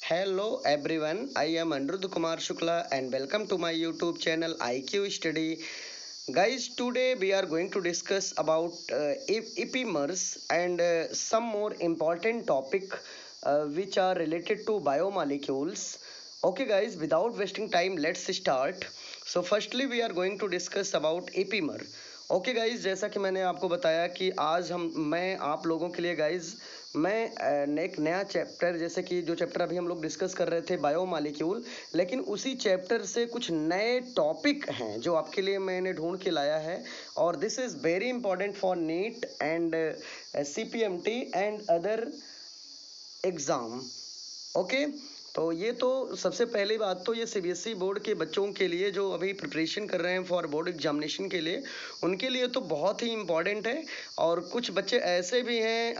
Hello everyone, I am Anirudh Kumar Shukla and welcome to my YouTube channel IQ Study. Guys, today we are going to discuss about epimers and some more important topic which are related to biomolecules. Okay guys, without wasting time, let's start. So firstly we are going to discuss about epimer. Okay guys, जैसा कि मैंने आपको बताया कि आज मैं आप लोगों के लिए गाइज मैं एक नया चैप्टर, जैसे कि जो चैप्टर अभी हम लोग डिस्कस कर रहे थे बायोमॉलिक्यूल, लेकिन उसी चैप्टर से कुछ नए टॉपिक हैं जो आपके लिए मैंने ढूंढ के लाया है। और this is very important for neat and CPMT and other exam. Okay, तो ये तो सबसे पहली बात तो ये CBSE बोर्ड के बच्चों के लिए जो अभी प्रिपरेशन कर रहे हैं फॉर बोर्ड एग्जामिनेशन के लिए, उनके लिए तो बहुत ही इम्पॉर्टेंट है। और कुछ बच्चे ऐसे भी हैं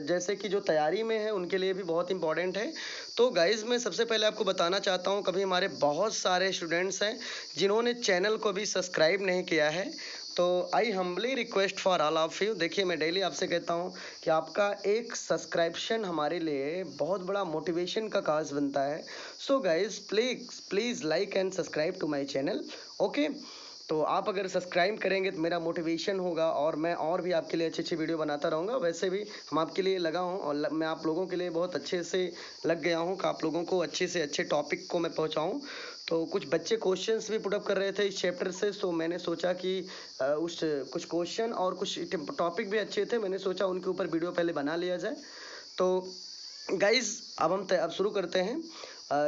जैसे कि जो तैयारी में हैं, उनके लिए भी बहुत इम्पॉर्टेंट है। तो गाइज़, मैं सबसे पहले आपको बताना चाहता हूँ, कभी हमारे बहुत सारे स्टूडेंट्स हैं जिन्होंने चैनल को भी सब्सक्राइब नहीं किया है, तो I humbly request for all of you. देखिए, मैं डेली आपसे कहता हूँ कि आपका एक सब्सक्रिप्शन हमारे लिए बहुत बड़ा मोटिवेशन का काज बनता है। So guys, please like and subscribe to my channel. Okay, तो आप अगर सब्सक्राइब करेंगे तो मेरा मोटिवेशन होगा और मैं और भी आपके लिए अच्छी अच्छी वीडियो बनाता रहूँगा। वैसे भी हम आपके लिए लगा हूँ और मैं आप लोगों के लिए बहुत अच्छे से लग गया हूँ कि आप लोगों को अच्छे से अच्छे टॉपिक को मैं पहुँचाऊँ। तो कुछ बच्चे क्वेश्चंस भी पुटअप कर रहे थे इस चैप्टर से, तो मैंने सोचा कि उस कुछ क्वेश्चन और कुछ टॉपिक भी अच्छे थे, मैंने सोचा उनके ऊपर वीडियो पहले बना लिया जाए। तो गाइज, अब शुरू करते हैं।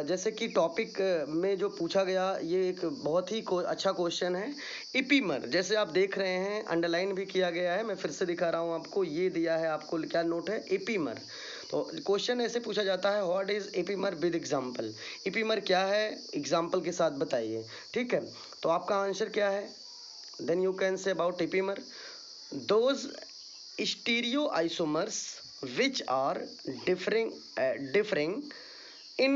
जैसे कि टॉपिक में जो पूछा गया, ये एक बहुत ही अच्छा क्वेश्चन है। इपीमर, जैसे आप देख रहे हैं अंडरलाइन भी किया गया है, मैं फिर से दिखा रहा हूँ आपको। ये दिया है आपको, क्या नोट है, इपीमर। तो क्वेश्चन ऐसे पूछा जाता है, व्हाट इज इपीमर विद एग्जाम्पल। इपीमर क्या है, एग्जाम्पल के साथ बताइए। ठीक है, तो आपका आंसर क्या है? Then you can say about epimer, those stereoisomers which are differing in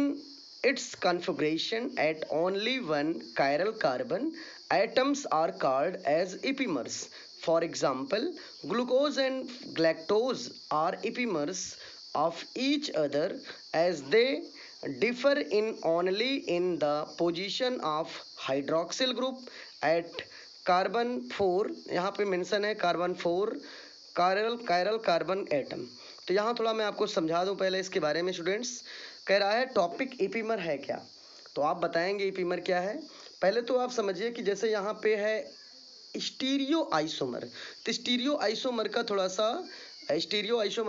its configuration at only one chiral carbon atoms are called as epimers. For example, glucose and galactose are epimers of each other as they differ in only in the position of hydroxyl group at carbon 4। यहाँ पे mention है carbon 4 chiral carbon atom. तो यहाँ थोड़ा मैं आपको समझा दूँ पहले इसके बारे में। स्टूडेंट्स, कह रहा है टॉपिक इपीमर है क्या, तो आप बताएंगे इपीमर क्या है। पहले तो आप समझिए कि जैसे यहाँ पे है स्टीरियो आइसोमर, तो स्टीरियो आइसोमर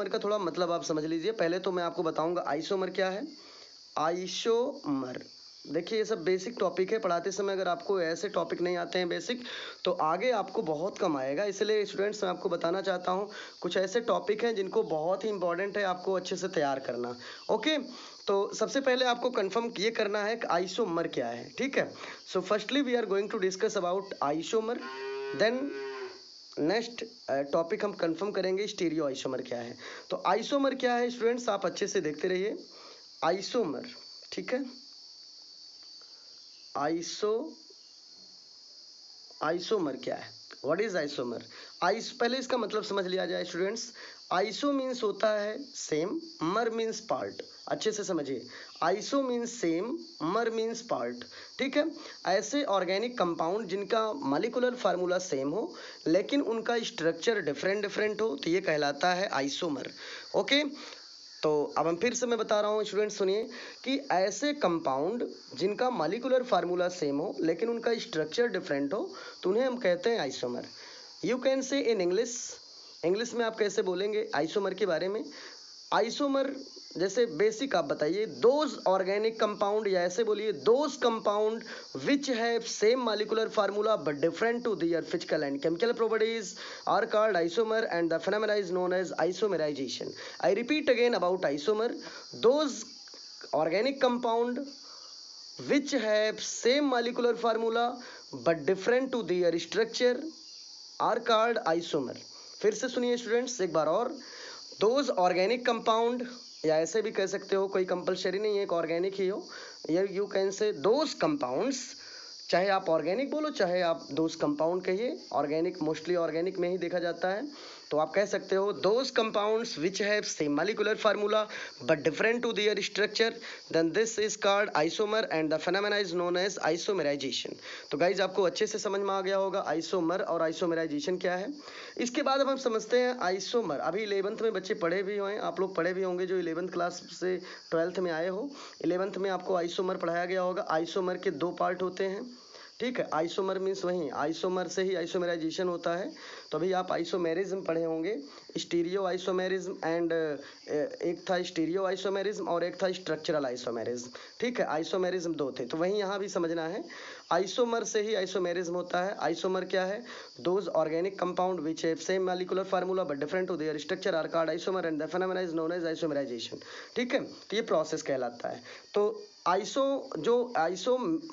का थोड़ा मतलब आप समझ लीजिए। पहले तो मैं आपको बताऊंगा आइसोमर क्या है। आइसोमर, देखिए ये सब बेसिक टॉपिक है, पढ़ाते समय अगर आपको ऐसे टॉपिक नहीं आते हैं बेसिक, तो आगे आपको बहुत कम आएगा। इसलिए स्टूडेंट्स, मैं आपको बताना चाहता हूँ कुछ ऐसे टॉपिक हैं जिनको बहुत ही इंपॉर्टेंट है आपको अच्छे से तैयार करना। ओके, तो सबसे पहले आपको कंफर्म ये करना है कि आइसोमर क्या है। ठीक है, so firstly we are going to discuss about isomer, then next topic हम कंफर्म करेंगे स्टीरियो आइसोमर क्या है। तो आइसोमर क्या है स्टूडेंट्स, आप अच्छे से देखते रहिए। आइसोमर, ठीक है, आइसोमर क्या है, व्हाट इज आइसोमर। पहले इसका मतलब समझ लिया जाए स्टूडेंट्स। आइसो मीन्स होता है सेम, मर मीन्स पार्ट। अच्छे से समझिए, आइसो मीन्स सेम, मर मीन्स पार्ट। ठीक है, ऐसे ऑर्गेनिक कंपाउंड जिनका मॉलिक्यूलर फार्मूला सेम हो लेकिन उनका स्ट्रक्चर डिफरेंट हो, तो ये कहलाता है आइसोमर। ओके, तो अब हम फिर से मैं बता रहा हूँ स्टूडेंट, सुनिए कि ऐसे कंपाउंड जिनका मॉलिक्यूलर फार्मूला सेम हो लेकिन उनका स्ट्रक्चर डिफरेंट हो, तो उन्हें हम कहते हैं आइसोमर। यू कैन से इन इंग्लिश में आप कैसे बोलेंगे आइसोमर के बारे में। आइसोमर जैसे बेसिक आप बताइए, दोज ऑर्गेनिक कंपाउंड, या ऐसे बोलिए those compound which have same molecular formula but different to their physical and chemical properties are called isomer and the phenomenon is known as isomerization. I repeat again about isomer, those organic compound which have same molecular formula but different to their structure are called isomer. फिर से सुनिए students एक बार और, those organic compound, या ऐसे भी कह सकते हो, कोई कंपलसरी नहीं है एक ऑर्गेनिक ही हो, यू कैन से दोज कंपाउंड्स, चाहे आप ऑर्गेनिक बोलो चाहे आप दोज कंपाउंड कहिए, ऑर्गेनिक मोस्टली ऑर्गेनिक में ही देखा जाता है। तो आप कह सकते हो those compounds which have same molecular formula but different to their structure then this is called isomer and the phenomena is known as isomerization. तो गाइज आपको अच्छे से समझ में आ गया होगा आइसोमर और आइसोमेराइजेशन क्या है। इसके बाद अब हम समझते हैं आइसोमर। अभी 11th में बच्चे पढ़े भी हुए हैं, आप लोग पढ़े भी होंगे जो 11th क्लास से 12th में आए हो। 11th में आपको आइसोमर पढ़ाया गया होगा। आइसोमर के दो पार्ट होते हैं, ठीक है। आइसोमर मीन्स वही आइसोमर से ही आइसोमेराइजेशन होता है। तो अभी आप आइसोमेरिज्म पढ़े होंगे, स्टीरियो आइसोमेरिज्म एंड एक था स्टीरियो आइसोमेरिज्म और एक था स्ट्रक्चरल आइसोमेरिज्म, ठीक है। आइसोमेरिज्म दो थे, तो वही यहाँ भी समझना है। आइसोमर से ही आइसोमेरिज्म होता है। आइसोमर क्या है? Those organic compound which have same molecular formula but different to their structure are called isomer and the phenomena is known as isomerization, ठीक है। तो ये प्रोसेस कहलाता है। तो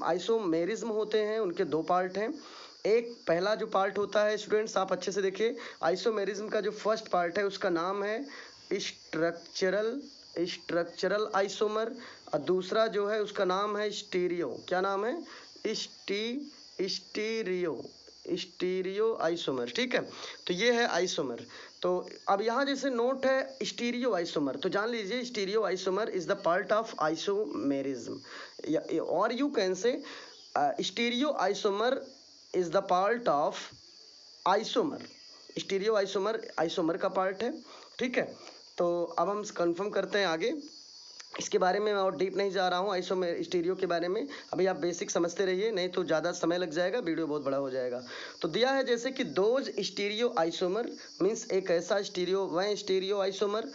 आइसोमेरिज्म होते हैं उनके दो पार्ट हैं। एक पहला जो पार्ट होता है स्टूडेंट्स आप अच्छे से देखिए, आइसोमेरिज्म का जो फर्स्ट पार्ट है उसका नाम है स्ट्रक्चरल आइसोमर और दूसरा जो है उसका नाम है स्टीरियो। क्या नाम है? स्टीरियो आइसोमर, ठीक है। तो ये है आइसोमर। तो अब यहाँ जैसे नोट है स्टीरियो आइसोमर, तो जान लीजिए stereo isomer is the part of isomerism और you can say stereo isomer is the part of isomer. Stereo isomer का पार्ट है, ठीक है। तो अब हम कंफर्म करते हैं आगे। इसके बारे में मैं और डीप नहीं जा रहा हूँ आइसोमर स्टीरियो के बारे में। अभी आप बेसिक समझते रहिए, नहीं तो ज़्यादा समय लग जाएगा, वीडियो बहुत बड़ा हो जाएगा। तो दिया है जैसे कि दोज स्टीरियो आइसोमर मीन्स एक ऐसा stereo isomer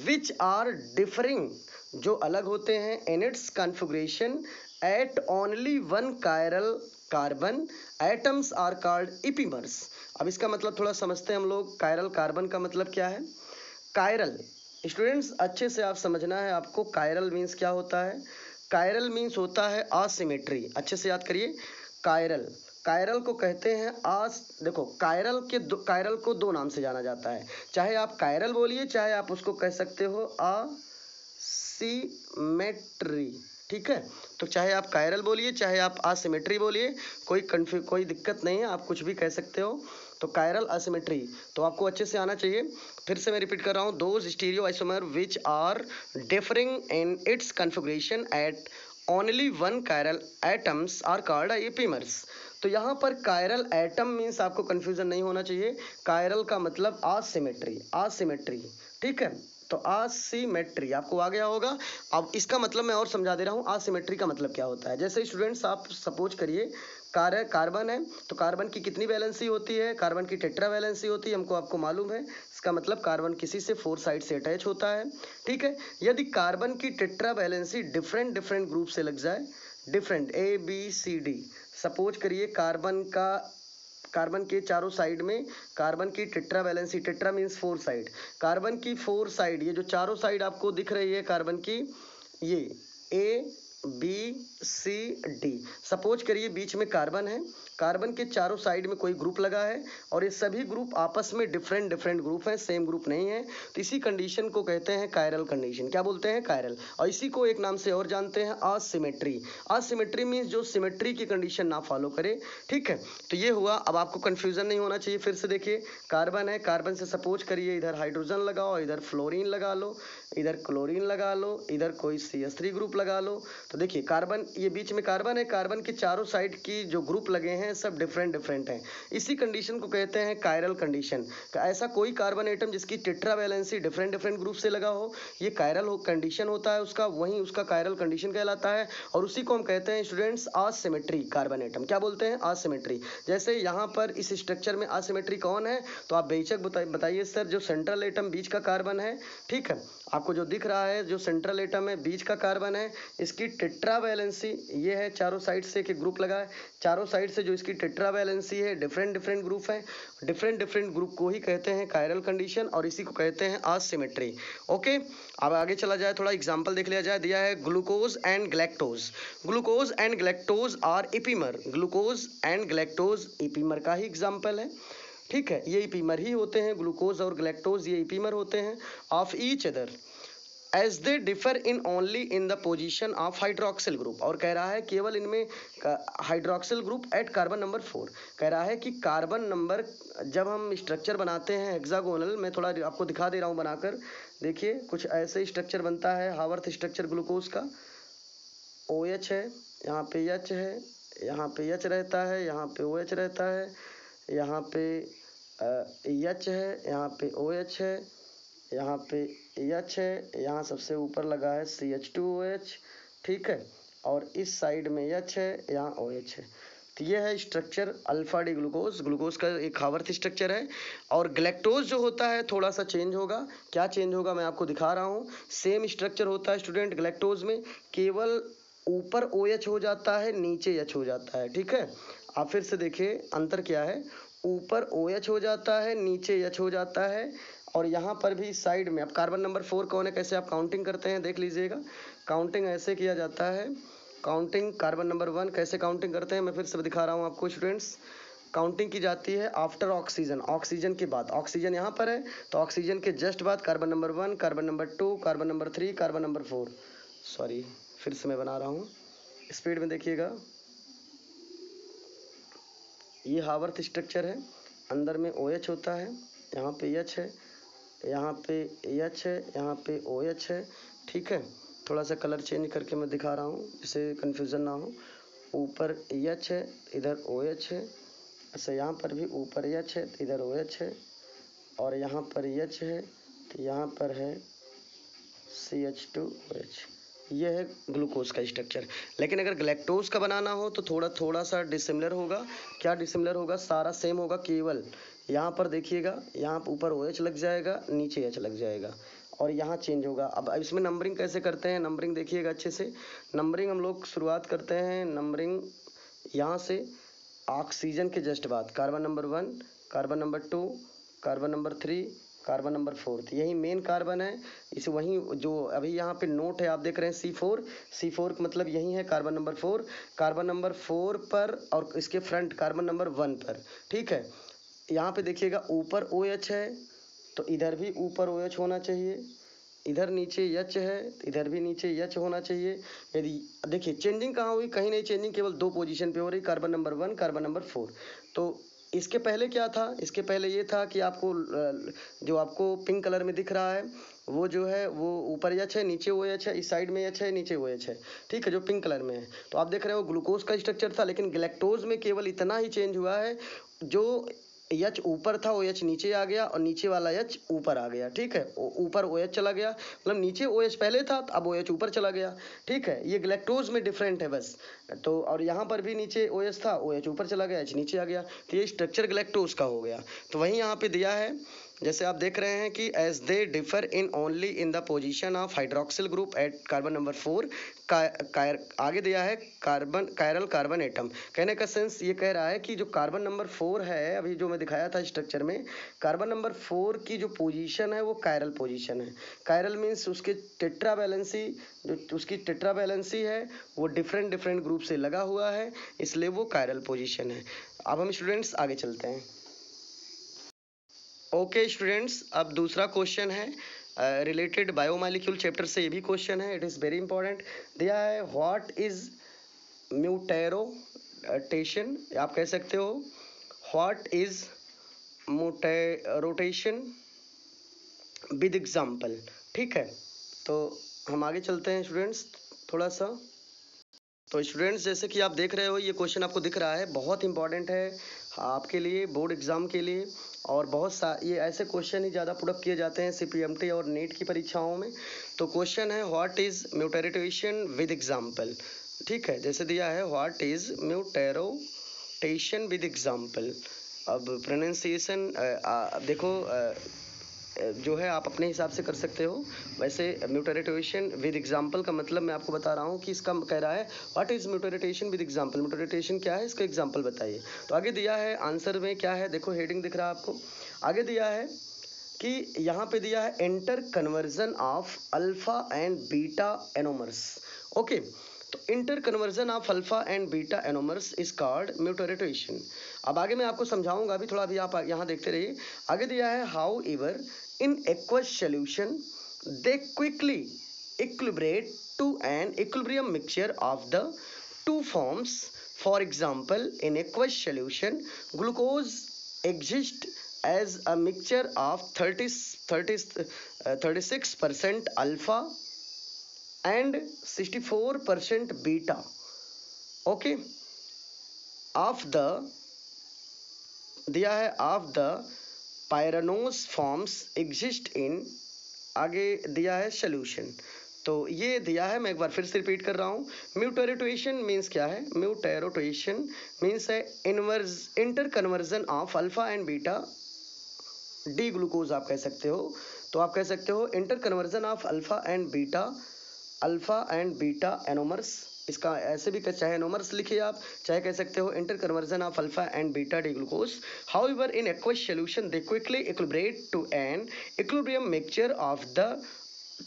which are differing, जो अलग होते हैं in its configuration at only one chiral carbon atoms are called epimers. अब इसका मतलब थोड़ा समझते हैं हम लोग। कायरल कार्बन का मतलब क्या है? कायरल स्टूडेंट्स अच्छे से आप समझना है आपको। कायरल मीन्स क्या होता है? कायरल मीन्स होता है असिमेट्री। अच्छे से याद करिए, कायरल को कहते हैं देखो कायरल को दो नाम से जाना जाता है। चाहे आप कायरल बोलिए, चाहे आप उसको कह सकते हो असिमेट्री, ठीक है। तो चाहे आप कायरल बोलिए, चाहे आप असिमेट्री बोलिए, कोई दिक्कत नहीं है, आप कुछ भी कह सकते हो। तो कायरल असिमेट्री तो आपको अच्छे से आना चाहिए। फिर से मैं रिपीट कर रहा हूँ, those stereo isomer which are differing in its configuration at only one chiral atoms are called epimers. तो यहाँ पर कायरल एटम मीन्स आपको कंफ्यूजन नहीं होना चाहिए। कायरल का मतलब असिमेट्री, ठीक है। तो असिमेट्री आपको आ गया होगा। अब इसका मतलब मैं और समझा दे रहा हूँ असिमेट्री का मतलब क्या होता है। जैसे स्टूडेंट्स आप सपोज करिए कार्बन है, तो कार्बन की कितनी वैलेंसी होती है? कार्बन की टेट्रा वैलेंसी होती है, आपको मालूम है। इसका मतलब कार्बन किसी से 4 साइड से अटैच होता है, ठीक है। यदि कार्बन की टेट्रा वैलेंसी डिफरेंट ग्रुप से लग जाए, डिफरेंट ABCD, सपोज करिए कार्बन के चारों साइड में कार्बन की tetra valency, tetra means 4 side, carbon की 4 साइड, ये जो चारों साइड आपको दिख रही है कार्बन की, ये ABCD, सपोज करिए बीच में कार्बन है, कार्बन के चारों साइड में कोई ग्रुप लगा है और ये सभी ग्रुप आपस में डिफरेंट ग्रुप हैं, सेम ग्रुप नहीं है। तो इसी कंडीशन को कहते हैं कायरल कंडीशन। क्या बोलते हैं? कायरल। और इसी को एक नाम से और जानते हैं असिमेट्री। असिमेट्री मीन्स जो सिमेट्री की कंडीशन ना फॉलो करे, ठीक है। तो ये हुआ। अब आपको कंफ्यूजन नहीं होना चाहिए। फिर से देखिए, कार्बन है, कार्बन से सपोज करिए इधर हाइड्रोजन लगाओ, इधर फ्लोरीन लगा लो, इधर क्लोरीन लगा लो, इधर कोई CH3 ग्रुप लगा लो। तो देखिए कार्बन, ये बीच में कार्बन है, कार्बन के चारों साइड की जो ग्रुप लगे हैं सब डिफरेंट हैं। इसी कंडीशन को कहते हैं कायरल कंडीशन। ऐसा कोई कार्बन एटम जिसकी टेट्रा वैलेंसी डिफरेंट ग्रुप से लगा हो, ये कायरल कंडीशन होता है उसका, वहीं उसका कायरल कंडीशन कहलाता है। और उसी को हम कहते हैं स्टूडेंट्स असिमेट्री कार्बन एटम। क्या बोलते हैं? असिमेट्री। जैसे यहाँ पर इस स्ट्रक्चर में असिमेट्री कौन है? तो आप बेशक बताइए सर, जो सेंट्रल एटम बीच का कार्बन है, ठीक है। आपको जो दिख रहा है जो सेंट्रल एटम है बीच का कार्बन है, इसकी टेट्रा वैलेंसी ये है, चारों साइड से एक ग्रुप लगा है, चारों साइड से जो इसकी टेट्रा वैलेंसी है डिफरेंट ग्रुप है, डिफरेंट ग्रुप को ही कहते हैं कायरल कंडीशन और इसी को कहते हैं असिमेट्री। ओके, अब आगे चला जाए, थोड़ा एग्जांपल देख लिया जाए। दिया है glucose and galactose. Glucose and galactose are epimer. Glucose and galactose epimer का ही एग्जाम्पल है, ठीक है। ये इपीमर ही होते हैं, ग्लूकोज और ग्लैक्टोज ये इपीमर होते हैं of each other. As they differ in only in the position of hydroxyl group, और कह रहा है केवल इनमें hydroxyl group at carbon number 4। कह रहा है कि कार्बन नंबर, जब हम स्ट्रक्चर बनाते हैं हेक्सागोनल, मैं थोड़ा आपको दिखा दे रहा हूँ बनाकर, देखिए कुछ ऐसे स्ट्रक्चर बनता है हावर्थ स्ट्रक्चर ग्लूकोज का। OH है, यहाँ पे H है, यहाँ पे H रहता है, यहाँ पे OH रहता है, यहाँ पे H है, यहाँ पे OH है, यहाँ पे H है, यहाँ सबसे ऊपर लगा है CH2OH, ठीक है, और इस साइड में H है, यहाँ OH है। तो ये है structure alpha D glucose, glucose का एक हावर्थ स्ट्रक्चर है। और ग्लैक्टोज जो होता है थोड़ा सा चेंज होगा। क्या चेंज होगा मैं आपको दिखा रहा हूँ। सेम स्ट्रक्चर होता है स्टूडेंट ग्लैक्टोज में, केवल ऊपर OH हो जाता है, नीचे H हो जाता है, ठीक है। आप फिर से देखिए अंतर क्या है, ऊपर OH हो जाता है, नीचे H हो जाता है। और यहाँ पर भी साइड में, अब कार्बन नंबर 4 कौन है, कैसे आप काउंटिंग करते हैं देख लीजिएगा। काउंटिंग ऐसे किया जाता है, काउंटिंग कार्बन नंबर 1 कैसे काउंटिंग करते हैं मैं फिर से दिखा रहा हूँ आपको स्टूडेंट्स। काउंटिंग की जाती है आफ्टर ऑक्सीजन, ऑक्सीजन के बाद, ऑक्सीजन यहाँ पर है तो ऑक्सीजन के जस्ट बाद carbon number 1, carbon number 2, carbon number 3, carbon number 4। Sorry फिर से मैं बना रहा हूँ, स्पीड में देखिएगा। ये हावर्थ स्ट्रक्चर है, अंदर में OH होता है, यहाँ पे H है, यहाँ पे H है, यहाँ पे OH है, ठीक है। थोड़ा सा कलर चेंज करके मैं दिखा रहा हूँ जिससे कन्फ्यूज़न ना हो। ऊपर H है, इधर OH है, अच्छा यहाँ पर भी ऊपर H है, इधर OH है, और यहाँ पर H है तो यहाँ पर है CH2OH। ये है ग्लूकोज का स्ट्रक्चर। लेकिन अगर ग्लैक्टोज का बनाना हो तो थोड़ा सा डिसिमिलर होगा। क्या डिसिमिलर होगा, सारा सेम होगा, केवल यहाँ पर देखिएगा, यहाँ ऊपर OH लग जाएगा, नीचे H लग जाएगा, और यहाँ चेंज होगा। अब इसमें नंबरिंग कैसे करते हैं, नंबरिंग देखिएगा अच्छे से। नंबरिंग हम लोग शुरुआत करते हैं, नंबरिंग यहाँ से ऑक्सीजन के जस्ट बाद carbon number 1, carbon number 2, carbon number 3, carbon number 4। यही मेन कार्बन है। इसे वहीं जो अभी यहाँ पे नोट है आप देख रहे हैं C4 का मतलब यही है कार्बन नंबर 4, कार्बन नंबर 4 पर और इसके फ्रंट कार्बन नंबर 1 पर, ठीक है। यहाँ पे देखिएगा ऊपर OH है तो इधर भी ऊपर OH होना चाहिए, इधर नीचे H है, इधर भी नीचे H होना चाहिए। यदि देखिए चेंजिंग कहाँ हुई, कहीं नहीं चेंजिंग, केवल 2 पोजीशन पे हो रही, कार्बन नंबर 1, कार्बन नंबर 4। तो इसके पहले क्या था, इसके पहले ये था कि आपको जो आपको पिंक कलर में दिख रहा है वो जो है वो ऊपर H है, नीचे OH है, इस साइड में H है, नीचे OH है, ठीक है, जो पिंक कलर में है। तो आप देख रहे हो ग्लूकोज का स्ट्रक्चर था, लेकिन ग्लैक्टोज में केवल इतना ही चेंज हुआ है, जो H ऊपर था OH नीचे आ गया, और नीचे वाला H ऊपर आ गया, ठीक है। ऊपर OH चला गया, मतलब नीचे OH पहले था अब OH ऊपर चला गया, ठीक है। ये ग्लैक्टोज में डिफरेंट है बस। तो और यहाँ पर भी नीचे OH था, OH ऊपर चला गया, H नीचे आ गया, तो ये स्ट्रक्चर ग्लैक्टोज का हो गया। तो वहीं यहाँ पे दिया है, जैसे आप देख रहे हैं कि as they differ in only in the position of hydroxyl group at carbon number 4, आगे दिया है कार्बन कायरल कार्बन एटम। कहने का सेंस ये कह रहा है कि जो कार्बन नंबर 4 है, अभी जो मैं दिखाया था स्ट्रक्चर में, कार्बन नंबर 4 की जो पोजीशन है वो कायरल पोजीशन है। कायरल मीन्स उसके टेट्रा वैलेंसी, जो उसकी टेट्रा वैलेंसी है वो डिफरेंट ग्रुप से लगा हुआ है, इसलिए वो कायरल पोजीशन है। अब हम स्टूडेंट्स आगे चलते हैं। ओके स्टूडेंट्स, अब दूसरा क्वेश्चन है रिलेटेड बायोमॉलिक्यूल चैप्टर से, ये भी क्वेश्चन है, इट इज़ वेरी इंपॉर्टेंट। दिया है व्हाट इज म्यूटेरोटेशन, आप कह सकते हो व्हाट इज म्यूटेरोटेशन विद एग्जाम्पल, ठीक है। तो हम आगे चलते हैं स्टूडेंट्स थोड़ा सा। तो स्टूडेंट्स जैसे कि आप देख रहे हो ये क्वेश्चन आपको दिख रहा है, बहुत इंपॉर्टेंट है आपके लिए बोर्ड एग्जाम के लिए, और ये ऐसे क्वेश्चन ही ज़्यादा पुटअप किए जाते हैं CPMT और नेट की परीक्षाओं में। तो क्वेश्चन है व्हाट इज म्यूटेरोटेशन विद एग्जाम्पल, ठीक है। जैसे दिया है व्हाट इज म्यूटेरोटेशन विद एग्जाम्पल। अब प्रोनाउंसिएशन देखो जो है आप अपने हिसाब से कर सकते हो। वैसे म्यूटेरोटेशन विद एग्जाम्पल का मतलब मैं आपको बता रहा हूँ कि इसका कह रहा है व्हाट इज म्यूटेरोटेशन विद एग्जाम्पल, म्यूटेरोटेशन क्या है, इसका एग्जाम्पल बताइए। तो आगे दिया है आंसर में क्या है, देखो हेडिंग दिख रहा है आपको, आगे दिया है कि यहाँ पे दिया है inter conversion of alpha and beta anomers. Okay, तो inter conversion of alpha and beta anomers is called mutarotation. अब आगे मैं आपको समझाऊंगा, अभी थोड़ा अभी आप यहाँ देखते रहिए। आगे दिया है how ever in aqueous solution they quickly equilibrate to an equilibrium mixture of the two forms. For example, in aqueous solution, glucose exists as a mixture of 36% alpha and 64% beta. Okay, of the दिया है of the pyranose forms exist in, आगे दिया है solution. तो ये दिया है, मैं एक बार फिर से रिपीट कर रहा हूँ। म्यूटेरोटेशन मीन्स क्या है? म्यूटेरोटेशन मीन्स है inverse inter conversion of alpha and beta D glucose आप कह सकते हो। तो आप कह सकते हो inter conversion of alpha and beta anomers, इसका ऐसे भी चाहे एनोमर्स लिखिए आप, चाहे कह सकते हो inter conversion of alpha and beta D glucose. However in aqueous solution they quickly equilibrate to an equilibrium mixture of the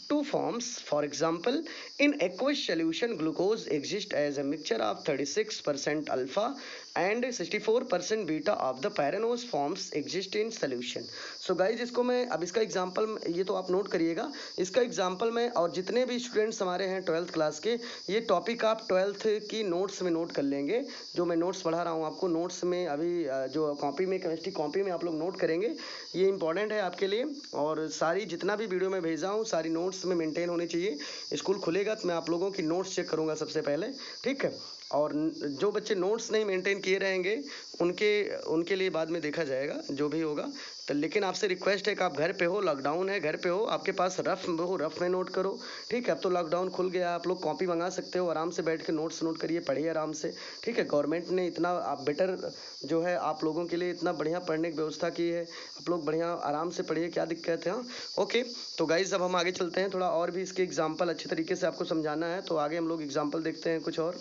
two forms. For example, in aqueous solution, glucose exists as a mixture of 36% alpha and 64% beta of the pyranose forms exist in solution. So guys, इसको मैं अब इसका example, ये तो आप note करिएगा, इसका example में, और जितने भी स्टूडेंट्स हमारे हैं 12th क्लास के, ये टॉपिक आप 12th की नोट्स में नोट कर लेंगे। जो मैं नोट्स पढ़ा रहा हूँ आपको, नोट्स में अभी जो कॉपी में, केमिस्ट्री कॉपी में आप लोग नोट करेंगे, ये इंपॉर्टेंट है आपके लिए। और सारी जितना भी वीडियो में भेजा हूँ सारी नोट्स में मेंटेन होनी चाहिए। स्कूल खुलेगा तो मैं आप लोगों की नोट्स चेक करूंगा सबसे पहले, ठीक है। और जो बच्चे नोट्स नहीं मेंटेन किए रहेंगे उनके लिए बाद में देखा जाएगा जो भी होगा। तो लेकिन आपसे रिक्वेस्ट है कि आप घर पे हो, लॉकडाउन है, घर पे हो, आपके पास रफ में नोट करो, ठीक है। अब तो लॉकडाउन खुल गया, आप लोग कॉपी मंगा सकते हो, आराम से बैठ के नोट्स नोट करिए, पढ़िए आराम से, ठीक है। गवर्नमेंट ने इतना आप बेटर जो है आप लोगों के लिए इतना बढ़िया पढ़ने की व्यवस्था की है, आप लोग बढ़िया आराम से पढ़िए, क्या दिक्कत है। हाँ, ओके। तो गाइज अब हम आगे चलते हैं, थोड़ा और भी इसके एग्जाम्पल अच्छे तरीके से आपको समझाना है, तो आगे हम लोग एग्जाम्पल देखते हैं कुछ और।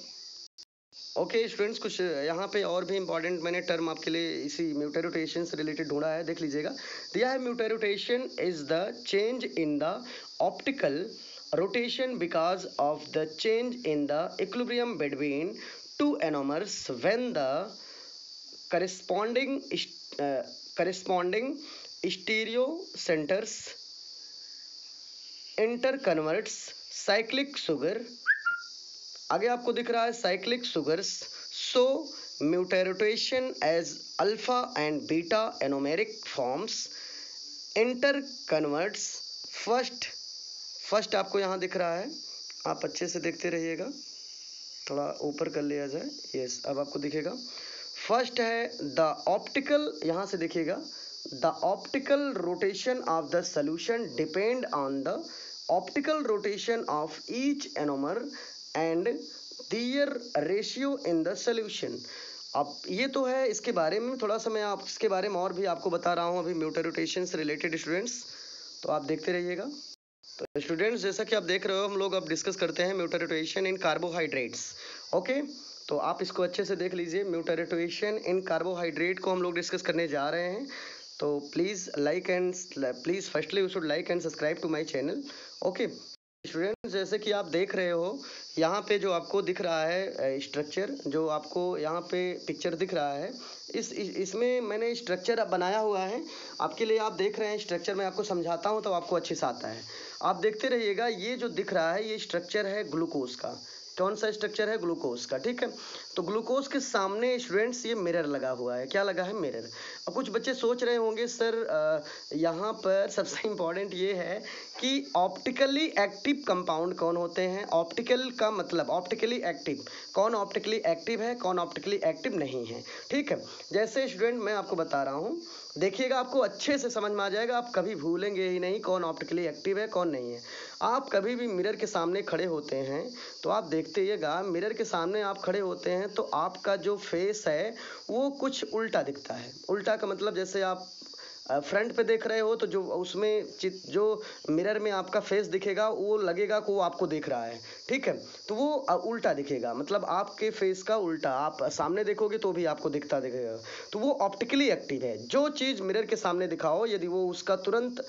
ओके स्टूडेंट्स, कुछ यहाँ पे और भी इंपॉर्टेंट मैंने टर्म आपके लिए इसी म्यूटेरोटेशन से रिलेटेड ढूंढा है, देख लीजिएगा। दिया है mutarotation is the change in the optical rotation because of the change in the equilibrium between two anomers when the corresponding stereo centers interconverts cyclic sugar, आगे आपको दिख रहा है cyclic sugars, so mutarotation as alpha and beta anomeric forms inter converts first आपको यहाँ दिख रहा है, आप अच्छे से देखते रहिएगा, थोड़ा ऊपर कर लिया जाए, यस अब आपको दिखेगा। फर्स्ट है द ऑप्टिकल, यहाँ से देखिएगा, the optical rotation of the solution depend on the optical rotation of each anomer and their ratio in the solution. अब ये तो है, इसके बारे में थोड़ा सा मैं आप इसके बारे में और भी आपको बता रहा हूँ अभी म्यूटेरोटेशन से रिलेटेड स्टूडेंट्स, तो आप देखते रहिएगा। तो स्टूडेंट्स जैसा कि आप देख रहे हो, हम लोग अब डिस्कस करते हैं म्यूटेरोटेशन इन कार्बोहाइड्रेट्स। ओके, तो आप इसको अच्छे से देख लीजिए, म्यूटेरोटेशन इन कार्बोहाइड्रेट को हम लोग डिस्कस करने जा रहे हैं। तो please firstly you should like and subscribe to my channel. Okay students, जैसे कि आप देख रहे हो यहाँ पे जो आपको दिख रहा है स्ट्रक्चर, जो आपको यहाँ पे पिक्चर दिख रहा है, इसमें मैंने स्ट्रक्चर बनाया हुआ है आपके लिए। आप देख रहे हैं स्ट्रक्चर, मैं आपको समझाता हूँ तो आपको अच्छे से आता है, आप देखते रहिएगा। ये जो दिख रहा है ये स्ट्रक्चर है ग्लूकोज का। कौन सा स्ट्रक्चर है? ग्लूकोज का, ठीक है। तो ग्लूकोज के सामने स्टूडेंट्स ये मिरर लगा हुआ है। क्या लगा है? मिरर। अब कुछ बच्चे सोच रहे होंगे सर यहाँ पर सबसे इम्पॉर्टेंट ये है कि ऑप्टिकली एक्टिव कंपाउंड कौन होते हैं। ऑप्टिकल का मतलब ऑप्टिकली एक्टिव, कौन ऑप्टिकली एक्टिव है, कौन ऑप्टिकली एक्टिव नहीं है, ठीक है। जैसे स्टूडेंट मैं आपको बता रहा हूँ, देखिएगा आपको अच्छे से समझ में आ जाएगा, आप कभी भूलेंगे ही नहीं कौन ऑप्टिकली एक्टिव है कौन नहीं है। आप कभी भी मिरर के सामने खड़े होते हैं तो आप देखते रहिएगा, मिरर के सामने आप खड़े होते हैं तो आपका जो फेस है वो कुछ उल्टा दिखता है। उल्टा का मतलब जैसे आप फ्रंट पे देख रहे हो तो जो उसमें जो मिरर में आपका फेस दिखेगा वो लगेगा कि वो आपको देख रहा है, ठीक है। तो वो उल्टा दिखेगा, मतलब आपके फेस का उल्टा, आप सामने देखोगे तो भी आपको दिखता दिखेगा। तो वो ऑप्टिकली एक्टिव है। जो चीज़ मिरर के सामने दिखाओ, यदि वो उसका तुरंत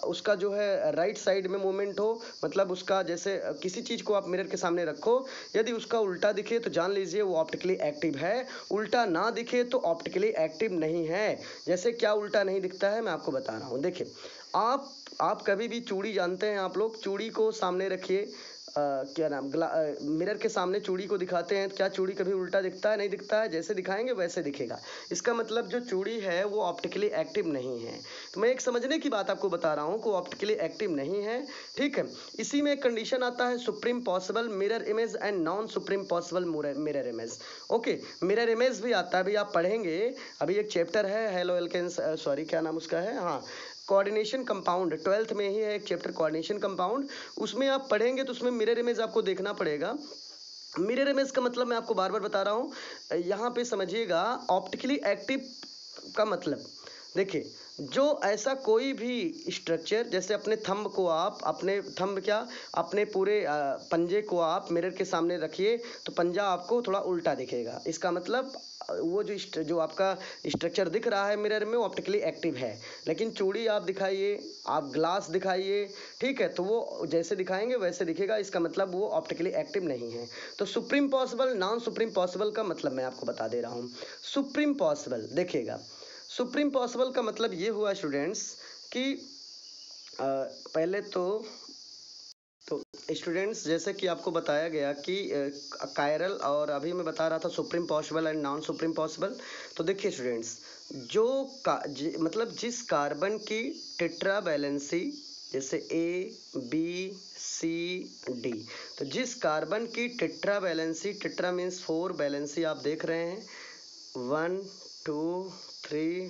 उसका जो है राइट साइड में मूवमेंट हो, मतलब उसका जैसे किसी चीज़ को आप मिरर के सामने रखो, यदि उसका उल्टा दिखे तो जान लीजिए वो ऑप्टिकली एक्टिव है, उल्टा ना दिखे तो ऑप्टिकली एक्टिव नहीं है। जैसे क्या उल्टा नहीं दिखता है मैं आपको बता रहा हूँ। देखिए आप कभी भी चूड़ी जानते हैं, आप लोग चूड़ी को सामने रखिए, क्या नाम मिरर के सामने चूड़ी को दिखाते हैं, क्या चूड़ी कभी उल्टा दिखता है? नहीं दिखता है, जैसे दिखाएंगे वैसे दिखेगा। इसका मतलब जो चूड़ी है वो ऑप्टिकली एक्टिव नहीं है। तो मैं एक समझने की बात आपको बता रहा हूँ कि ऑप्टिकली एक्टिव नहीं है, ठीक है। इसी में एक कंडीशन आता है supreme possible mirror image and non superimposable mirror image. Okay, mirror image भी आता है, अभी आप पढ़ेंगे। अभी एक चैप्टर है हेलो एल्केन्स, सॉरी क्या नाम उसका है, हाँ, कोऑर्डिनेशन कंपाउंड, 12th में ही है एक चैप्टर कोऑर्डिनेशन कंपाउंड, उसमें आप पढ़ेंगे तो उसमें मिरर इमेज आपको देखना पड़ेगा। मिरर इमेज का मतलब मैं आपको बार बार बता रहा हूँ, यहाँ पे समझिएगा। ऑप्टिकली एक्टिव का मतलब देखिए, जो ऐसा कोई भी स्ट्रक्चर, जैसे अपने थंब को आप, अपने थंब क्या, अपने पूरे पंजे को आप मिरर के सामने रखिए तो पंजा आपको थोड़ा उल्टा दिखेगा। इसका मतलब वो जो आपका स्ट्रक्चर दिख रहा है मिरर में वो ऑप्टिकली एक्टिव है। लेकिन चूड़ी आप दिखाइए, आप ग्लास दिखाइए, ठीक है, तो वो जैसे दिखाएंगे वैसे दिखेगा। इसका मतलब वो ऑप्टिकली एक्टिव नहीं है। तो supreme possible non supreme possible का मतलब मैं आपको बता दे रहा हूँ। सुप्रीम पॉसिबल देखिएगा, सुप्रीम पॉसिबल का मतलब ये हुआ स्टूडेंट्स कि पहले तो स्टूडेंट्स जैसे कि आपको बताया गया कि कायरल, और अभी मैं बता रहा था supreme possible and non supreme possible. तो देखिए स्टूडेंट्स, मतलब जिस कार्बन की टेट्रा वैलेंसी, जैसे ABCD, तो जिस कार्बन की tetra valency, tetra means 4 valency आप देख रहे हैं, 1 2 3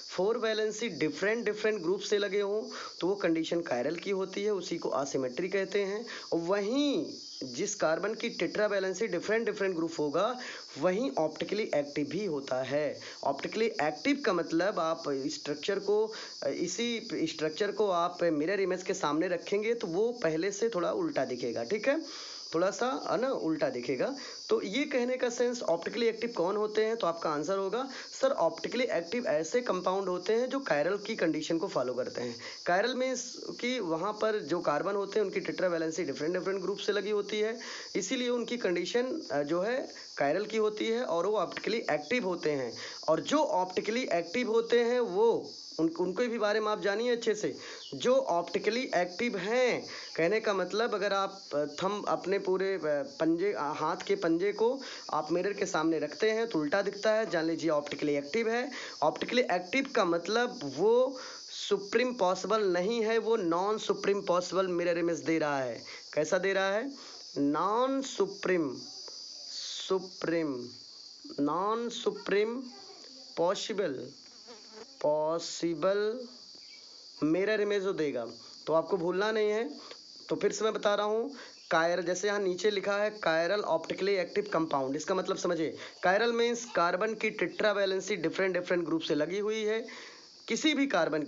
4 वैलेंसी डिफरेंट डिफरेंट ग्रुप से लगे हों तो वो कंडीशन कायरल की होती है, उसी को असिमेट्री कहते हैं। वहीं जिस कार्बन की tetra valency different different group होगा वहीं ऑप्टिकली एक्टिव भी होता है। ऑप्टिकली एक्टिव का मतलब आप स्ट्रक्चर को, इसी स्ट्रक्चर को आप मिरर इमेज के सामने रखेंगे तो वो पहले से थोड़ा उल्टा दिखेगा, ठीक है, थोड़ा सा है ना उल्टा दिखेगा। तो ये कहने का सेंस ऑप्टिकली एक्टिव कौन होते हैं, तो आपका आंसर होगा सर ऑप्टिकली एक्टिव ऐसे कंपाउंड होते हैं जो कायरल की कंडीशन को फॉलो करते हैं। कायरल मीन्स कि वहाँ पर जो कार्बन होते हैं उनकी tetra valency different different group से लगी होती है, इसीलिए उनकी कंडीशन जो है कायरल की होती है और वो ऑप्टिकली एक्टिव होते हैं। और जो ऑप्टिकली एक्टिव होते हैं वो उनको भी बारे में आप जानिए अच्छे से। जो ऑप्टिकली एक्टिव हैं, कहने का मतलब अगर आप थंब अपने पूरे पंजे, हाथ के पंजे को आप मिरर के सामने रखते हैं तो उल्टा दिखता है, जान लीजिए ऑप्टिकली एक्टिव है। ऑप्टिकली एक्टिव का मतलब वो सुप्रीम पॉसिबल नहीं है, वो non superimposable mirror image दे रहा है। कैसा दे रहा है? Non supreme, supreme, non superimposable mirror image जो देगा। तो आपको भूलना नहीं है। तो फिर से मैं बता रहा हूँ, कायरल, जैसे यहाँ नीचे लिखा है कायरल ऑप्टिकली एक्टिव कंपाउंड, इसका मतलब समझिए कायरल मीन्स कार्बन की tetra valency different different group से लगी हुई है। किसी भी कार्बन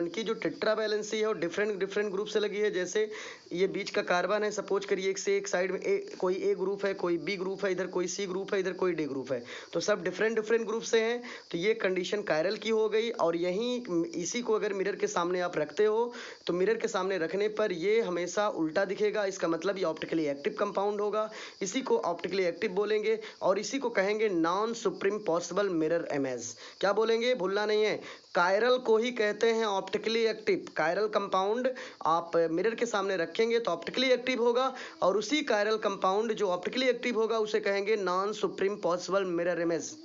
की जो टेट्रा वैलेंसी है वो डिफरेंट डिफरेंट ग्रुप से लगी है। जैसे ये बीच का कार्बन है, सपोज करिए एक से एक साइड में कोई ए ग्रुप है, कोई बी ग्रुप है, इधर कोई सी ग्रुप है, इधर कोई डी ग्रुप है, तो सब डिफरेंट डिफरेंट ग्रुप से हैं। तो ये कंडीशन कायरल की हो गई। और यहीं इसी को अगर मिरर के सामने आप रखते हो तो मिरर के सामने रखने पर ये हमेशा उल्टा दिखेगा। इसका मतलब ये ऑप्टिकली एक्टिव कंपाउंड होगा, इसी को ऑप्टिकली एक्टिव बोलेंगे और इसी को कहेंगे non superimposable mirror image. क्या बोलेंगे, भूलना नहीं है, कायरल को ही कहते हैं ऑप्टिकली एक्टिव। कायरल कंपाउंड आप मिरर के सामने रखेंगे तो ऑप्टिकली एक्टिव होगा, और उसी कायरल कंपाउंड जो ऑप्टिकली एक्टिव होगा उसे कहेंगे non superimposable mirror image.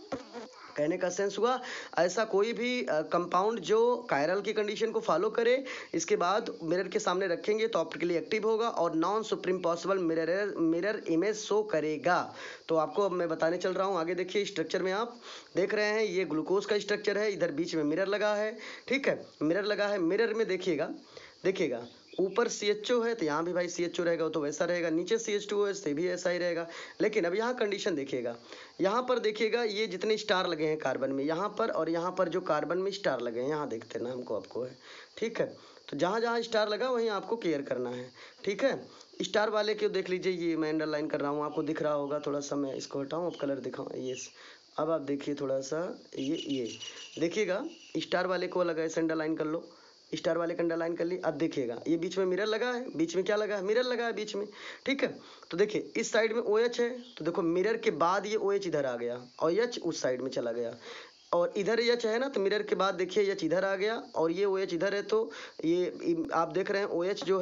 कहने का सेंस हुआ, ऐसा कोई भी कंपाउंड जो कायरल की कंडीशन को फॉलो करे इसके बाद मिरर के सामने रखेंगे तो ऑप्टिकली एक्टिव होगा और non superimposable mirror image show करेगा। तो आपको अब मैं बताने चल रहा हूँ, आगे देखिए स्ट्रक्चर में आप देख रहे हैं ये ग्लूकोज का स्ट्रक्चर है, इधर बीच में मिरर लगा है, ठीक है, मिरर लगा है। मिरर में देखिएगा ऊपर CHO है तो यहाँ भी भाई CHO रहेगा, तो वैसा रहेगा, नीचे CH2 है से भी ऐसा ही रहेगा। लेकिन अब यहाँ कंडीशन देखिएगा, यहाँ पर देखिएगा ये जितने स्टार लगे हैं कार्बन में, यहाँ पर और यहाँ पर जो कार्बन में स्टार लगे हैं, यहाँ देखते ना हमको आपको है, ठीक है। तो जहाँ जहाँ स्टार लगा वहीं आपको केयर करना है, ठीक है। स्टार वाले को देख लीजिए, ये मैं अंडरलाइन कर रहा हूँ, आपको दिख रहा होगा, थोड़ा सा मैं इसको हटाऊँ, अब कलर दिखाऊँ, ये अब आप देखिए थोड़ा सा, ये देखिएगा स्टार वाले को अलग ऐसे अंडरलाइन कर लो, स्टार वाले का अंडरलाइन कर ली। अब देखिएगा ये बीच में मिरर लगा है, बीच में क्या लगा है, मिरर लगा है बीच में, ठीक है। तो देखिए इस साइड में OH है, तो देखो मिरर के बाद ये OH इधर आ गया और H उस साइड में चला गया, और इधर एच है ना, तो मिरर के बाद देखिए एच इधर आ गया और ये ओ एच इधर है, तो ये आप देख रहे हैं ओ एच जो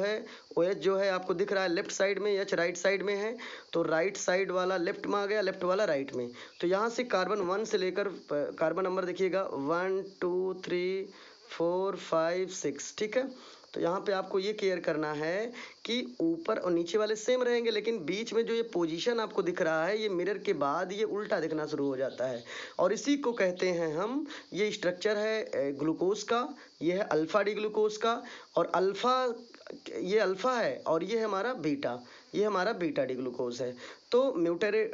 है आपको दिख रहा है लेफ्ट साइड में, एच राइट साइड में है, तो राइट साइड वाला लेफ्ट में आ गया, लेफ्ट वाला राइट में। तो यहाँ से कार्बन 1 से लेकर कार्बन नंबर देखिएगा 1 2 3 4 5 6, ठीक है। तो यहाँ पे आपको ये केयर करना है कि ऊपर और नीचे वाले सेम रहेंगे, लेकिन बीच में जो ये पोजीशन आपको दिख रहा है ये मिरर के बाद ये उल्टा दिखना शुरू हो जाता है, और इसी को कहते हैं हम, ये स्ट्रक्चर है ग्लूकोज का, ये है अल्फा डी ग्लूकोज का, और ये अल्फा है और ये है हमारा बीटा, ये हमारा बीटा डी ग्लूकोज है। तो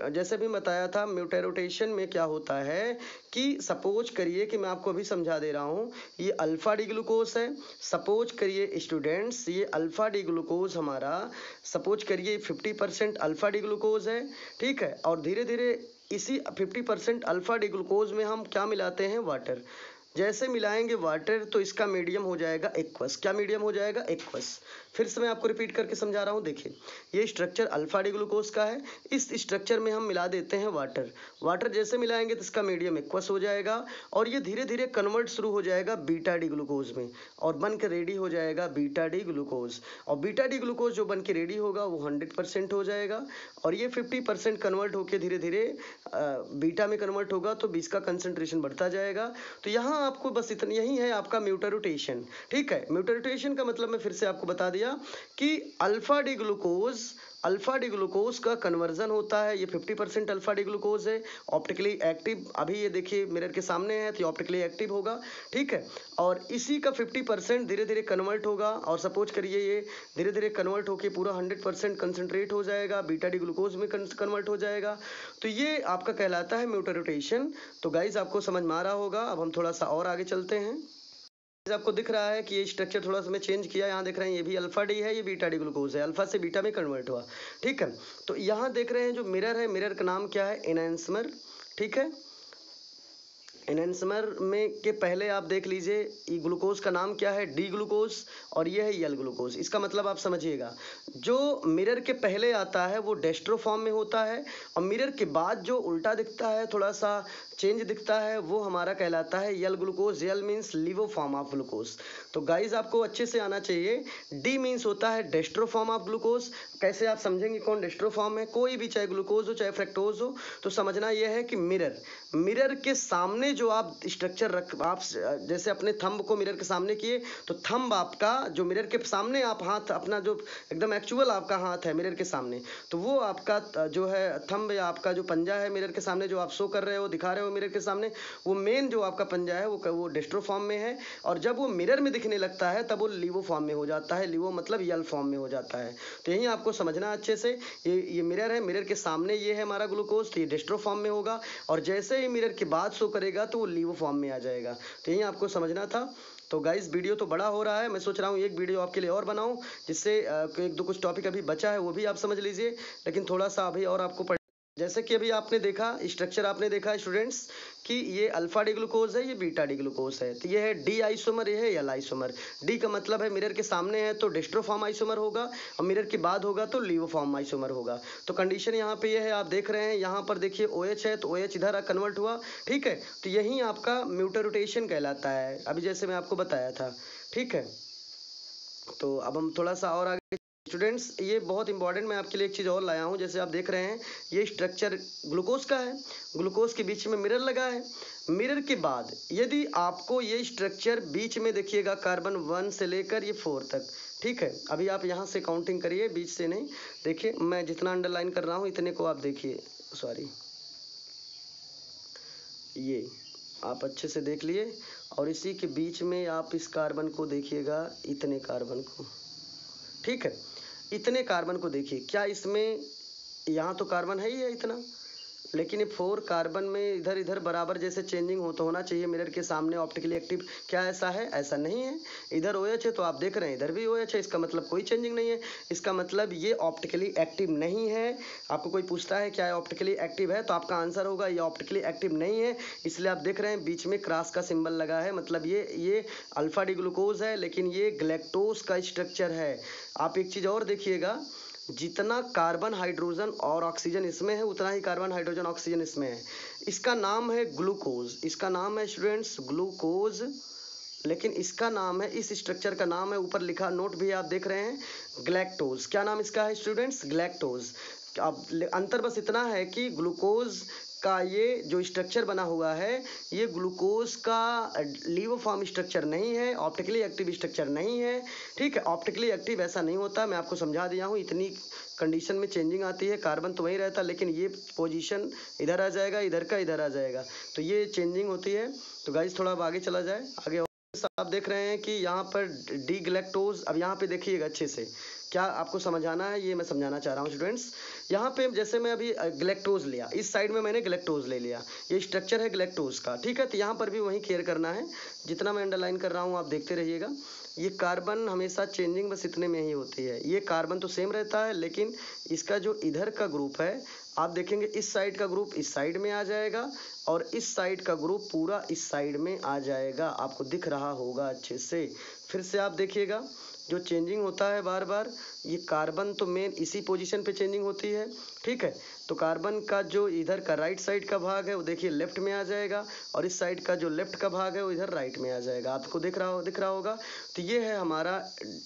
जैसे भी बताया था, म्यूटेरोटेशन में क्या होता है कि सपोज करिए कि मैं आपको अभी समझा दे रहा हूँ, ये अल्फा डी ग्लूकोज है, सपोज करिए स्टूडेंट्स ये अल्फा डी ग्लूकोज हमारा, सपोज करिए 50% अल्फा डी ग्लूकोज है, ठीक है। और धीरे धीरे इसी 50% अल्फा डी ग्लूकोज में हम क्या मिलाते हैं, वाटर। जैसे मिलाएंगे वाटर तो इसका मीडियम हो जाएगा एक्वस। क्या मीडियम हो जाएगा, एक्वस। फिर से मैं आपको रिपीट करके समझा रहा हूँ, देखिए ये स्ट्रक्चर अल्फा डी ग्लूकोज का है, इस स्ट्रक्चर में हम मिला देते हैं वाटर जैसे मिलाएंगे तो इसका मीडियम एक्वस हो जाएगा, और ये धीरे धीरे कन्वर्ट शुरू हो जाएगा बीटा डी ग्लूकोज में, और बन के रेडी हो जाएगा बीटा डी ग्लूकोज। और बीटा डी ग्लूकोज जो बन के रेडी होगा वो 100% हो जाएगा, और ये 50% कन्वर्ट होकर धीरे धीरे बीटा में कन्वर्ट होगा, तो 20 का कंसंट्रेशन बढ़ता जाएगा। तो यहाँ आपको बस इतना, यही है आपका म्यूटेरोटेशन, ठीक है। म्यूटेरोटेशन का मतलब मैं फिर से आपको बता दिया कि अल्फा डी ग्लूकोज का कन्वर्जन होता है, ये 50% अल्फा डी ग्लूकोज है, ऑप्टिकली एक्टिव, अभी ये देखिए मिरर के सामने है तो ये ऑप्टिकली एक्टिव होगा, ठीक है। और इसी का 50% धीरे धीरे कन्वर्ट होगा, और सपोज करिए ये धीरे धीरे कन्वर्ट होकर पूरा 100% कंसंट्रेट हो जाएगा, बीटा डी ग्लूकोज में कन्वर्ट हो जाएगा। तो ये आपका कहलाता है म्यूटेरोटेशन। तो गाइज आपको समझ में आ रहा होगा। अब हम थोड़ा सा और आगे चलते हैं। आपको दिख रहा है कि ये स्ट्रक्चर थोड़ा सा मैं चेंज किया, यहाँ देख रहे हैं ये भी अल्फा डी है, ये बीटा डी ग्लूकोज है, अल्फा से बीटा में कन्वर्ट हुआ, ठीक है। तो यहाँ देख रहे हैं जो मिरर है, मिरर का नाम क्या है, एनहांसर, ठीक है। एनहांसर में के पहले आप देख लीजिए ये ग्लूकोज का नाम क्या है, डी ग्लूकोज, और ये है यल ग्लूकोज। इसका मतलब आप समझिएगा, जो मिरर के पहले आता है वो डेस्ट्रो फॉर्म में होता है, और मिरर के बाद जो उल्टा दिखता है, थोड़ा सा चेंज दिखता है, वो हमारा कहलाता है L glucose. L means levo form of glucose. तो गाइज आपको अच्छे से आना चाहिए, डी मीन्स होता है डेस्ट्रो फॉर्म ऑफ ग्लूकोज। कैसे आप समझेंगे कौन डेस्ट्रो फॉर्म है, कोई भी चाहे ग्लूकोज हो चाहे फ्रक्टोज हो, तो समझना यह है कि मिरर के सामने जो आप स्ट्रक्चर आप जैसे अपने थंब को मिरर के सामने किए, तो थंब आपका जो मिरर के सामने आप हाथ अपना जो एकदम एक्चुअल आपका हाथ है मिरर के सामने, तो वो आपका जो है थंब या आपका जो पंजा है मिरर के सामने जो आप शो कर रहे हो, दिखा रहे हो मिरर के सामने, वो मेन जो आपका पंजा है वो डेस्ट्रो फॉर्म में है, और जब वो मिरर में दिखने लगता है तब वो लिवो फॉर्म में हो जाता है। लिवो मतलब यल फॉर्म में हो जाता है। तो यही आपको समझना अच्छे से। ये मिरर है, मिरर के सामने ये है हमारा ग्लूकोज, तो ये डेस्ट्रो फॉर्म में होगा, और जैसे ही मिरर के बाद शो करेगा तो वो लिवो फॉर्म में आ जाएगा। तो यही आपको समझना था। तो गाइस वीडियो तो बड़ा हो रहा है, मैं सोच रहा हूँ एक वीडियो आपके लिए और बनाऊं, जिससे एक दो कुछ टॉपिक अभी बचा है वो भी आप समझ लीजिए, लेकिन थोड़ा सा अभी और आपको जैसे कि अभी आपने देखा स्ट्रक्चर, आपने देखा स्टूडेंट्स कि ये अल्फा डी ग्लूकोज है, ये बीटा डी ग्लूकोज है। तो ये है डी आइसोमर, ये है यल आइसोमर। डी का मतलब है मिरर के सामने है तो डेस्ट्रोफॉर्म आइसोमर होगा, और मिरर के बाद होगा तो लिवोफॉर्म आइसोमर होगा। तो कंडीशन यहाँ पे ये है, आप देख रहे हैं यहाँ पर देखिए OH है, तो OH इधर कन्वर्ट हुआ, ठीक है। तो यही आपका म्यूटेरोटेशन कहलाता है, अभी जैसे मैं आपको बताया था, ठीक है। तो अब हम थोड़ा सा और आगे स्टूडेंट्स, ये बहुत इंपॉर्टेंट, मैं आपके लिए एक चीज़ और लाया हूँ। जैसे आप देख रहे हैं ये स्ट्रक्चर ग्लूकोज का है, ग्लूकोज के बीच में मिरर लगा है। मिरर के बाद यदि आपको ये स्ट्रक्चर बीच में देखिएगा, कार्बन 1 से लेकर ये 4 तक, ठीक है। अभी आप यहाँ से काउंटिंग करिए, बीच से नहीं। देखिए मैं जितना अंडरलाइन कर रहा हूँ इतने को आप देखिए, सॉरी ये आप अच्छे से देख लिए, और इसी के बीच में आप इस कार्बन को देखिएगा, इतने कार्बन को, ठीक है। इतने कार्बन को देखिए, क्या इसमें यहाँ तो कार्बन है ही है इतना, लेकिन ये 4 कार्बन में इधर इधर बराबर जैसे चेंजिंग होना चाहिए मिरर के सामने ऑप्टिकली एक्टिव। क्या ऐसा है? ऐसा नहीं है। इधर OH है तो आप देख रहे हैं इधर भी OH है, इसका मतलब कोई चेंजिंग नहीं है। इसका मतलब ये ऑप्टिकली एक्टिव नहीं है। आपको कोई पूछता है क्या ऑप्टिकली एक्टिव है, तो आपका आंसर होगा ये ऑप्टिकली एक्टिव नहीं है। इसलिए आप देख रहे हैं बीच में क्रॉस का सिंबल लगा है, मतलब ये अल्फा डी ग्लूकोज है, लेकिन ये ग्लैक्टोज का स्ट्रक्चर है। आप एक चीज़ और देखिएगा, जितना कार्बन हाइड्रोजन और ऑक्सीजन इसमें है उतना ही कार्बन हाइड्रोजन ऑक्सीजन इसमें है। इसका नाम है ग्लूकोज, इसका नाम है स्टूडेंट्स ग्लूकोज, लेकिन इसका नाम है, इस स्ट्रक्चर का नाम है, ऊपर लिखा नोट भी आप देख रहे हैं, ग्लैक्टोज। क्या नाम इसका है स्टूडेंट्स? ग्लैक्टोज। अब अंतर बस इतना है कि ग्लूकोज का ये जो स्ट्रक्चर बना हुआ है ये ग्लूकोज का लिवोफॉर्म स्ट्रक्चर नहीं है, ऑप्टिकली एक्टिव स्ट्रक्चर नहीं है। ठीक है, ऑप्टिकली एक्टिव ऐसा नहीं होता, मैं आपको समझा दिया हूँ। इतनी कंडीशन में चेंजिंग आती है, कार्बन तो वहीं रहता लेकिन ये पोजीशन इधर आ जाएगा, इधर का इधर आ जाएगा, तो ये चेंजिंग होती है। तो गाइस थोड़ा अब आगे चला जाए। आगे आप देख रहे हैं कि यहाँ पर डी ग्लैक्टोज। अब यहाँ पे देखिएगा अच्छे से, क्या आपको समझाना है ये मैं समझाना चाह रहा हूँ स्टूडेंट्स। यहाँ पे जैसे मैं अभी ग्लैक्टोज लिया, इस साइड में मैंने ग्लैक्टोज ले लिया, ये स्ट्रक्चर है ग्लैक्टोज का। ठीक है, तो यहाँ पर भी वही केयर करना है, जितना मैं अंडरलाइन कर रहा हूँ आप देखते रहिएगा। ये कार्बन हमेशा चेंजिंग बस इतने में ही होती है, ये कार्बन तो सेम रहता है लेकिन इसका जो इधर का ग्रुप है आप देखेंगे, इस साइड का ग्रुप इस साइड में आ जाएगा और इस साइड का ग्रुप पूरा इस साइड में आ जाएगा। आपको दिख रहा होगा अच्छे से। फिर से आप देखिएगा जो चेंजिंग होता है बार बार, ये कार्बन तो मेन इसी पोजीशन पे चेंजिंग होती है। ठीक है, तो कार्बन का जो इधर का राइट साइड का भाग है वो देखिए लेफ्ट में आ जाएगा और इस साइड का जो लेफ्ट का भाग है वो इधर राइट में आ जाएगा। आपको दिख रहा होगा। तो ये है हमारा,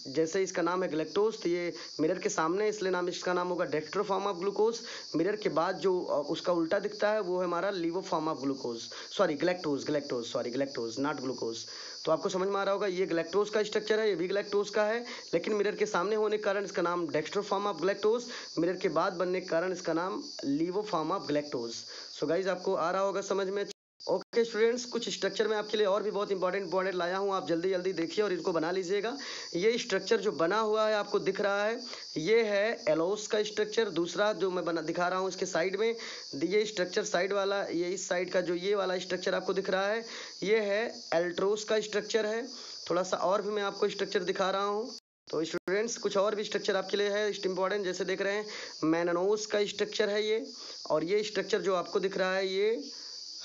जैसे इसका नाम है ग्लैक्टोज, तो ये मिरर के सामने इसलिए नाम इसका नाम होगा dextro form of glucose. Mirror के बाद जो उसका उल्टा दिखता है वो है हमारा levo form of glucose, sorry galactose not glucose. तो आपको समझ में आ रहा होगा, ये ग्लैक्टोज का स्ट्रक्चर है, ये भी ग्लैक्टोज का है, लेकिन मिरर के सामने होने के कारण इसका नाम dextro form of galactose, mirror के बाद बनने के कारण इसका नाम levo form of galactose. So guys आपको आ रहा होगा समझ में। ओके स्टूडेंट्स, कुछ स्ट्रक्चर मैं आपके लिए और भी बहुत इंपॉर्टेंट लाया हूँ, आप जल्दी जल्दी देखिए और इनको बना लीजिएगा। ये स्ट्रक्चर जो बना हुआ है आपको दिख रहा है, ये है एलोस का स्ट्रक्चर। दूसरा जो मैं बना दिखा रहा हूँ इसके साइड में, ये स्ट्रक्चर साइड वाला, ये इस साइड का जो ये वाला स्ट्रक्चर आपको दिख रहा है ये है एल्ट्रोस का स्ट्रक्चर है। थोड़ा सा और भी मैं आपको स्ट्रक्चर दिखा रहा हूँ। तो स्टूडेंट्स कुछ और भी स्ट्रक्चर आपके लिए है इंपॉर्टेंट, जैसे देख रहे हैं मैनोस का स्ट्रक्चर है ये, और ये स्ट्रक्चर जो आपको दिख रहा है ये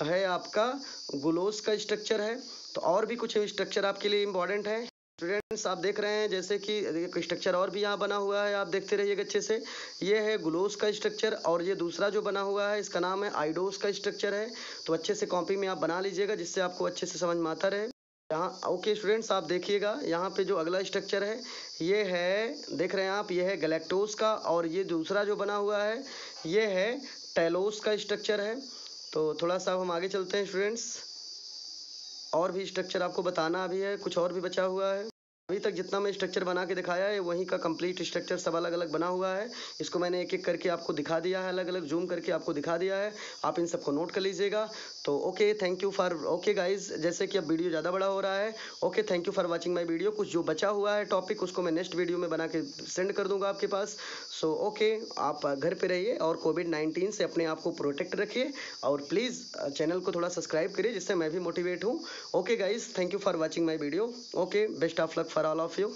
है आपका ग्लूकोज का स्ट्रक्चर है। तो और भी कुछ स्ट्रक्चर आपके लिए इंपॉर्टेंट है स्टूडेंट्स। आप देख रहे हैं जैसे कि एक स्ट्रक्चर और भी यहाँ बना हुआ है, आप देखते रहिएगा अच्छे से। ये है ग्लूकोज का स्ट्रक्चर और ये दूसरा जो बना हुआ है इसका नाम है आइडोस का स्ट्रक्चर है। तो अच्छे से कॉपी में आप बना लीजिएगा जिससे आपको अच्छे से समझ में आता रहे। यहाँ ओके स्टूडेंट्स आप देखिएगा, यहाँ पे जो अगला स्ट्रक्चर है ये है, देख रहे हैं आप, ये है गैलेक्टोज का, और ये दूसरा जो बना हुआ है ये है टेलोस का स्ट्रक्चर है। तो थोड़ा सा हम आगे चलते हैं स्टूडेंट्स, और भी स्ट्रक्चर आपको बताना भी है, कुछ और भी बचा हुआ है। अभी तक जितना मैं स्ट्रक्चर बना के दिखाया है वहीं का कंप्लीट स्ट्रक्चर सब अलग अलग बना हुआ है। इसको मैंने एक एक करके आपको दिखा दिया है, अलग अलग जूम करके आपको दिखा दिया है, आप इन सबको नोट कर लीजिएगा। तो okay, thank you for, okay guys, जैसे कि अब वीडियो ज़्यादा बड़ा हो रहा है, okay thank you for watching my video. कुछ जो बचा हुआ है टॉपिक उसको मैं नेक्स्ट वीडियो में बना के सेंड कर दूंगा आपके पास। सो ओके, आप घर पे रहिए और कोविड-19 से अपने आप को प्रोटेक्ट रखिए, और प्लीज़ चैनल को थोड़ा सब्सक्राइब करिए जिससे मैं भी मोटिवेट हूँ। Okay guys, thank you for watching my video. Okay, best of luck for all of you.